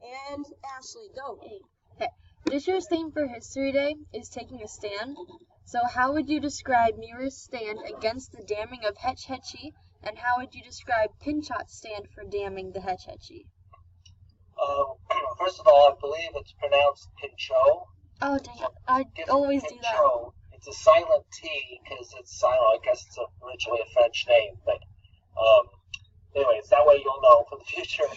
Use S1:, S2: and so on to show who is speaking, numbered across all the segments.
S1: And Ashley, go.
S2: Okay. This year's theme for History Day is taking a stand. So how would you describe Muir's stand against the damming of Hetch Hetchy, and how would you describe Pinchot's stand for damming the Hetch Hetchy?
S3: First of all, I believe it's pronounced Pinchot.
S2: Oh, dang it. I always do that.
S3: It's a silent T because it's silent. I guess it's originally a French name, but anyways, that way you'll know for the future.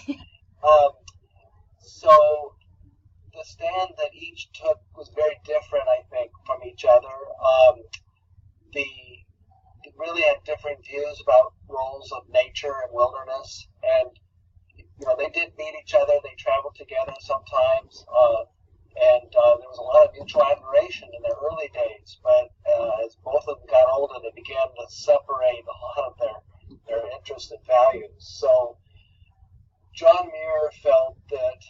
S3: So the stand that each took was very different, I think, from each other. They really had different views about roles of nature and wilderness, and they did meet each other. They traveled together sometimes, and there was a lot of mutual admiration in their early days. But as both of them got older, they began to separate a lot of their interests and values. So John Muir felt that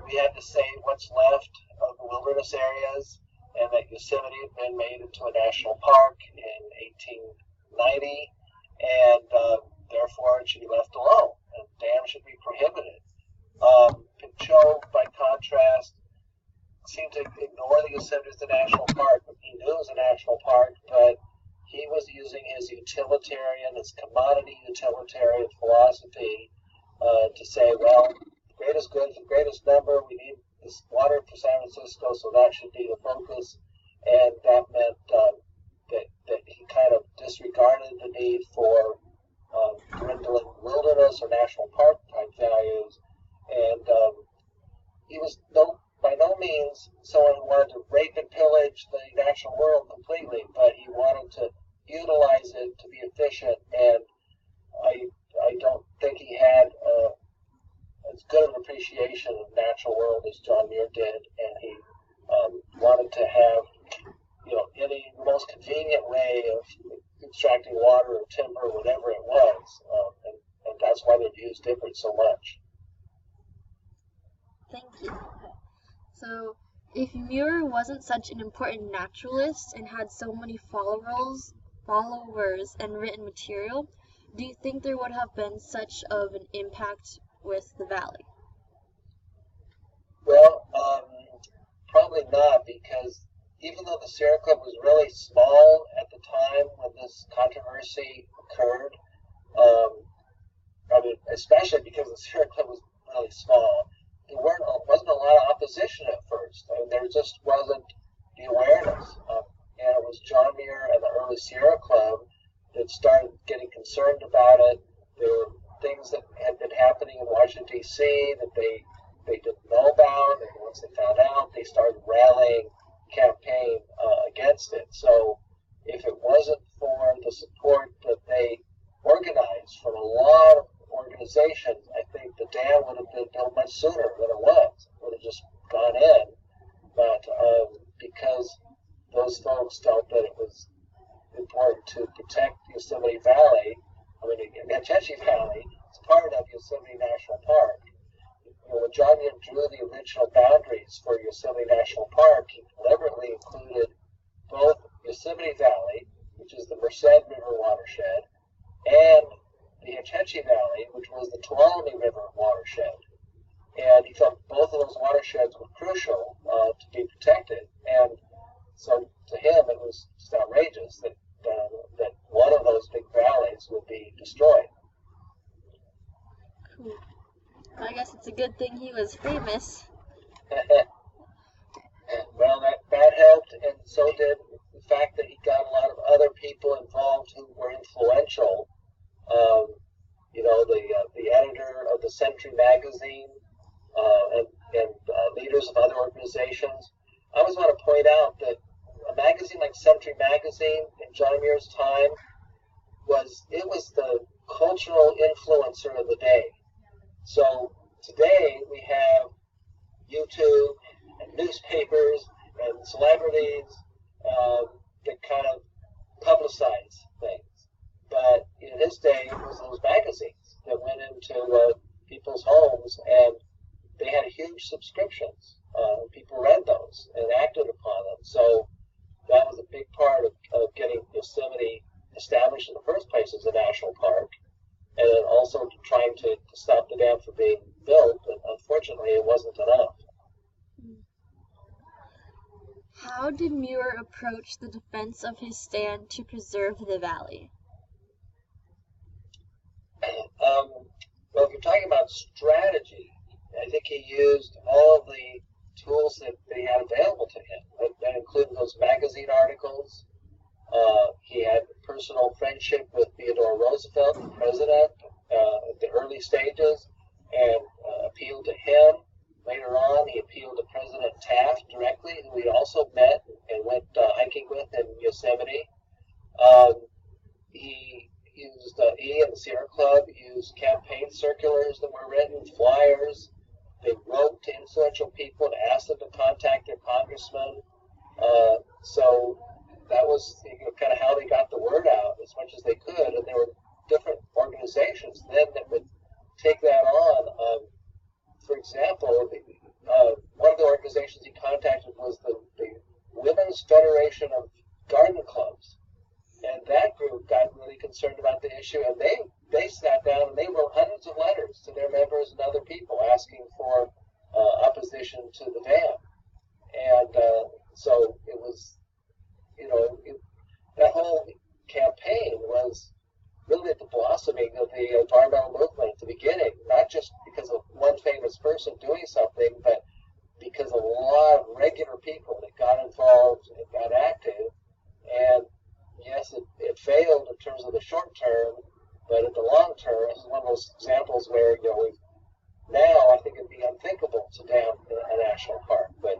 S3: we had to save what's left of the wilderness areas, and that Yosemite had been made into a national park in 1890, and therefore it should be left alone, and dams should be prohibited. Pinchot, by contrast, seemed to ignore the Yosemite as a national park. He knew it was a national park, but he was using his commodity utilitarian philosophy to say, well, the greatest good is the greatest number. We need this water for San Francisco, so that should be the focus. And that meant that he kind of disregarded the need for dwindling wilderness or national park type values. And he was by no means someone who wanted to rape and pillage the natural world completely, but he wanted to utilize it to be efficient. And I don't think he had as good an appreciation of the natural world as John Muir did, and he wanted to have, any most convenient way of extracting water or timber, or whatever it was, and that's why their views differed so much.
S2: Thank you. So, if Muir wasn't such an important naturalist and had so many followers and written material, do you think there would have been such of an impact with the valley?
S3: Well, probably not, because even though the Sierra Club was really small at the time when this controversy occurred, especially because the Sierra Club was really small, there wasn't a lot of opposition at first. There just wasn't the awareness. And it was John Muir and the early Sierra Club that started getting concerned about it. There were things that had been happening in Washington, D.C. that they didn't know about, and once they found out, they started rallying campaign against it. So if it wasn't for the support that they organized from a lot of organizations, I think the dam would have been built much sooner than it was. It would have just gone in. But because those folks felt that it was important to protect Yosemite Valley, Hetchy Valley, it's part of Yosemite National Park. When John Muir drew the original boundaries for Yosemite National Park, he deliberately included both Yosemite Valley, which is the Merced River watershed, and the Hetchy Valley, which was the Tuolumne River watershed. And he felt both of those watersheds were crucial to be protected. And so to him, it was just outrageous that one of those big valleys would be destroyed.
S2: Cool. Well, I guess it's a good thing he was famous.
S3: Well, that helped, and so did the fact that he got a lot of other people involved who were influential. The editor of the Century magazine and leaders of other organizations. I always want to point out that a magazine like Century magazine in John Muir's time was the cultural influencer of the day. So today we have YouTube and newspapers and celebrities that kind of publicize things. But in his day, it was those magazines that went into people's homes, and they had huge subscriptions. People read those and acted upon them. So that was a big part of getting Yosemite established in the first place as a national park, and then also trying to stop the dam from being built. And unfortunately, unfortunately, it wasn't enough.
S2: How did Muir approach the defense of his stand to preserve the valley?
S3: Well, if you're talking about strategy, I think he used all of the tools that he had available to him. That included those magazine articles. He had personal friendship with Theodore Roosevelt, the president, at the early stages, and appealed to him. Later on, he appealed to President Taft directly, who he also met and went hiking with in Yosemite. He and the Sierra Club used campaign circulars that were written, flyers. They wrote to influential people and asked them to contact their congressmen. So that was kind of how they got the word out as much as they could. And there were different organizations then that would take that on. For example, one of the organizations he contacted was the Women's Federation of Garden Clubs. And that group got really concerned about the issue, and they sat down and they wrote hundreds of letters to their members and other people asking for opposition to the dam. And so it was, that whole campaign was really at the blossoming of the environmental movement at the beginning, not just because of one famous person doing something, but because of a lot of regular people that got involved and got active. And yes, it failed in terms of the short term, but in the long term, this is one of those examples where, now I think it'd be unthinkable to dam a national park, but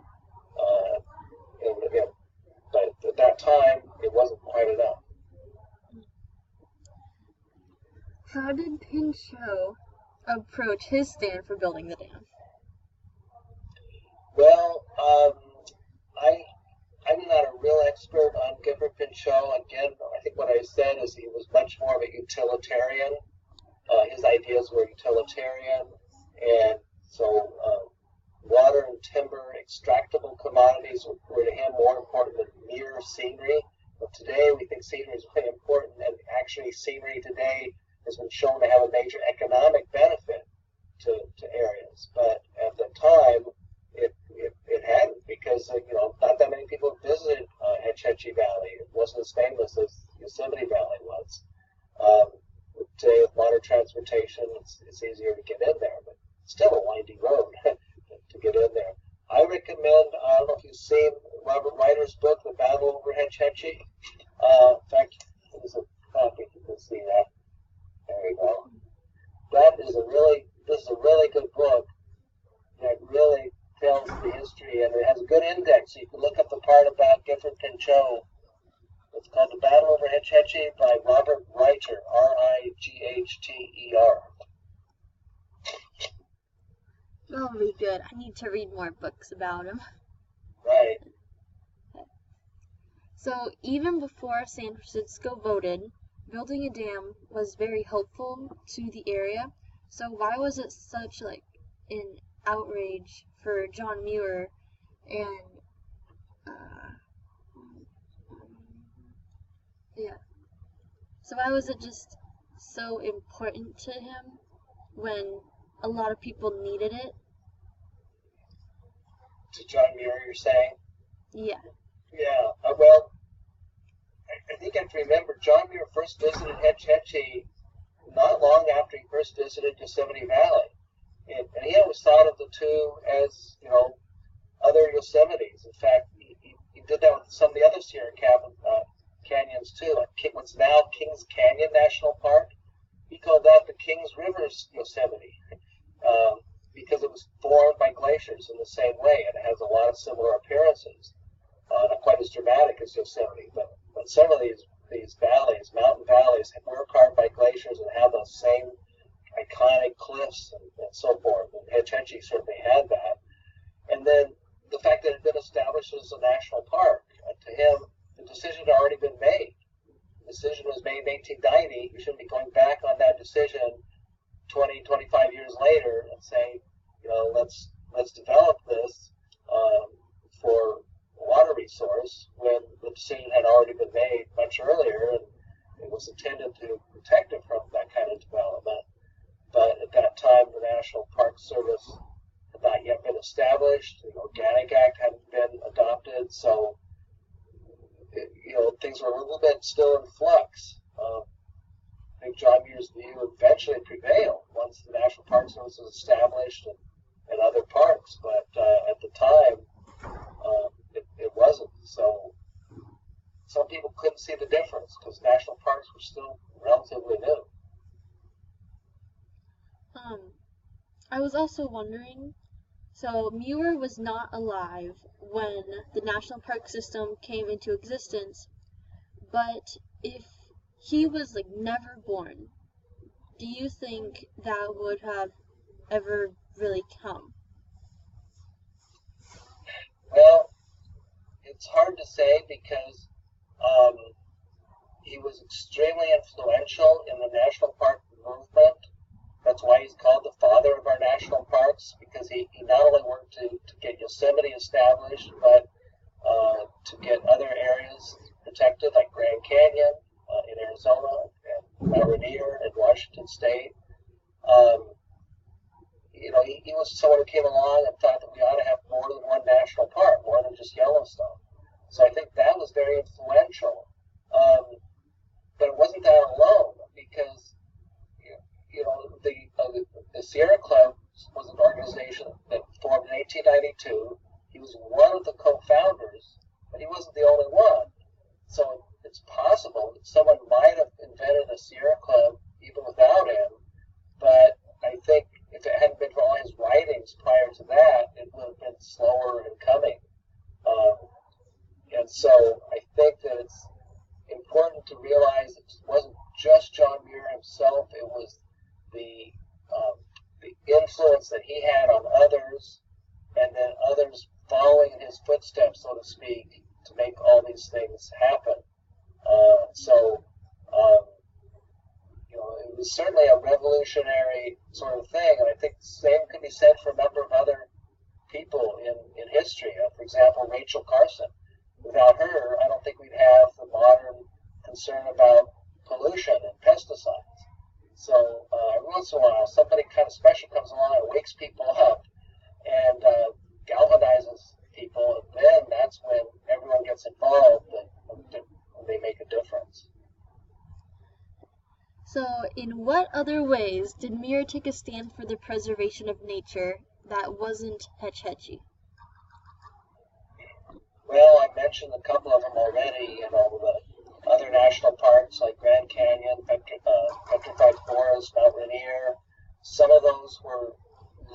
S3: but at that time, it wasn't quite enough.
S2: How did Pinchot approach his stand for building the dam?
S3: Well, I'm not a real expert on Gifford Pinchot. Again, I think what I said is he was much more of a utilitarian. His ideas were utilitarian, and so water and timber, extractable commodities were to him more important than mere scenery. But today we think scenery is really important, and actually scenery today has been shown to have a major economic benefit to areas. But at the time, it hadn't, because not that many people visited Hetch Hetchy Valley. It wasn't as famous as Yosemite Valley was. Today, with modern transportation, it's easier to get in there, but still a windy road to get in there. I recommend, I don't know if you've seen Robert Ryder's book, The Battle Over Hetch Hetchy. In fact, there's a copy, you can see that. There you go. This is a really good book that really tells the history, and it has a good index, so you can look up the part about Gifford Pinchot. It's called The Battle Over Hetch Hetchy by Robert Reiter, Righter.
S2: That'll be good. I need to read more books about him.
S3: Right.
S2: So even before San Francisco voted, building a dam was very helpful to the area. So why was it such an outrage for John Muir and so why was it just so important to him when a lot of people needed it?
S3: To John Muir, you're saying?
S2: Yeah.
S3: Yeah. Well, I think I have to remember John Muir first visited Hetch Hetchy not long after he first visited Yosemite Valley. And he always thought of the two as, other Yosemites. In fact, he did that with some of the other Sierra canyons too, like what's now Kings Canyon National Park. He called that the Kings Rivers Yosemite because it was formed by glaciers in the same way, and it has a lot of similar appearances. Not quite as dramatic as Yosemite, but several of these valleys, mountain valleys, were carved by glaciers and have those same iconic cliffs and so forth. And Hetch Hetchy certainly had that. And then the fact that it had been established as a national park, to him, the decision had already been made. The decision was made in 1890. You shouldn't be going back on that decision 20, 25 years later and saying, let's develop this for a water resource when the decision had already been made much earlier, and it was intended to protect it from that kind of development. But at that time, the National Park Service had established. The Organic Act hadn't been adopted, so things were a little bit still in flux. I think John Muir's view eventually prevailed once the National Park Service was established and other parks, but at the time it wasn't. So some people couldn't see the difference because national parks were still relatively new.
S2: I was also wondering, so Muir was not alive when the national park system came into existence, but if he was like never born, do you think that would have ever really come?
S3: Well, it's hard to say because he was extremely influential in the national park movement. That's why he's called the father of our national parks, because he not only worked to get Yosemite established, but to get other areas protected, like Grand Canyon in Arizona and Mount Rainier in Washington State. He was someone who came along and thought that we ought to have more than one national park, more than just Yellowstone. So I think that was very influential. But it wasn't that alone, because the Sierra Club was an organization that formed in 1892. He was one of the co-founders, but he wasn't the only one. So it's possible that someone might have invented a Sierra Club even without him, but I think if it hadn't been for all his writings prior to that, it would have been slower in coming. And so I think that it's important to realize it wasn't just John Muir himself, it was the influence that he had on others, and then others following in his footsteps, so to speak, to make all these things happen. It was certainly a revolutionary sort of thing, and I think the same could be said for a number of other people in history. For example, Rachel Carson. Without her, I don't think we'd have the modern concern about pollution and pesticides. So every once in a while, somebody kind of special comes along and wakes people up and galvanizes people, and then that's when everyone gets involved and they make a difference.
S2: So, in what other ways did Muir take a stand for the preservation of nature that wasn't hetchy?
S3: Well, I mentioned a couple of them already, the other national parks like Grand Canyon, Petrified Forest, Mount Rainier. Some of those were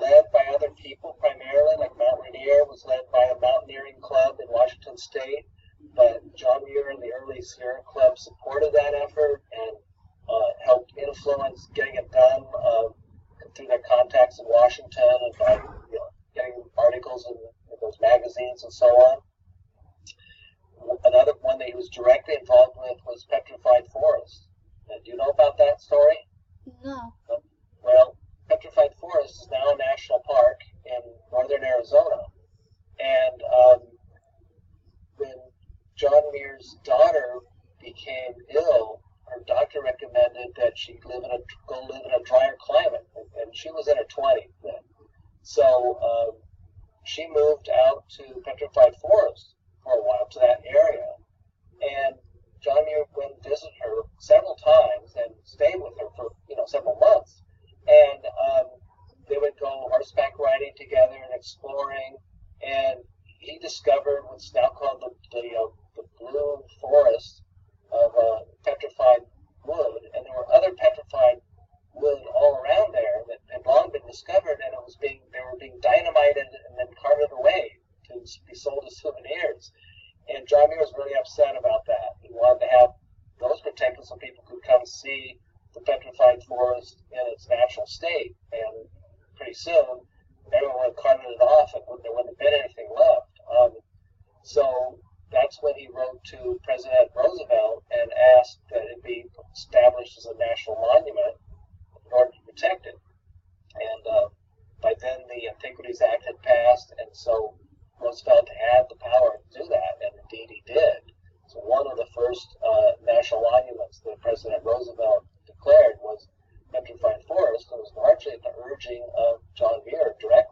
S3: led by other people primarily, like Mount Rainier was led by a mountaineering club in Washington State, but John Muir and the early Sierra Club supported that effort and helped influence getting it done through their contacts in Washington and by getting articles in those magazines and so on. Another one that he was directly involved with was Petrified Forest. Now, do you know about that story?
S2: No.
S3: Well, Petrified Forest is now a national park in northern Arizona. And when John Muir's daughter became ill, her doctor recommended that she go live in a drier climate, and she was in her 20s then. So she moved out to Petrified Forest for a while, to that area, and John Muir went and visited her several times and stayed with her for several months, and they would go horseback riding together and exploring, and he discovered what's now called the blue forest of petrified wood, and there were other petrified wood all around there that had long been discovered, and they were being dynamited and then carted away to be sold as souvenirs. And John Muir was really upset about that. He wanted to have those protected so people could come see the petrified forest in its natural state, and pretty soon everyone would have carted it off and there wouldn't have been anything left. So that's when he wrote to President Roosevelt and asked that it be established as a national monument in order to protect it. And by then the Antiquities Act had passed, and so Roosevelt had the power to do that, and indeed he did. So one of the first national monuments that President Roosevelt declared was Petrified Forest, and it was largely at the urging of John Muir directly.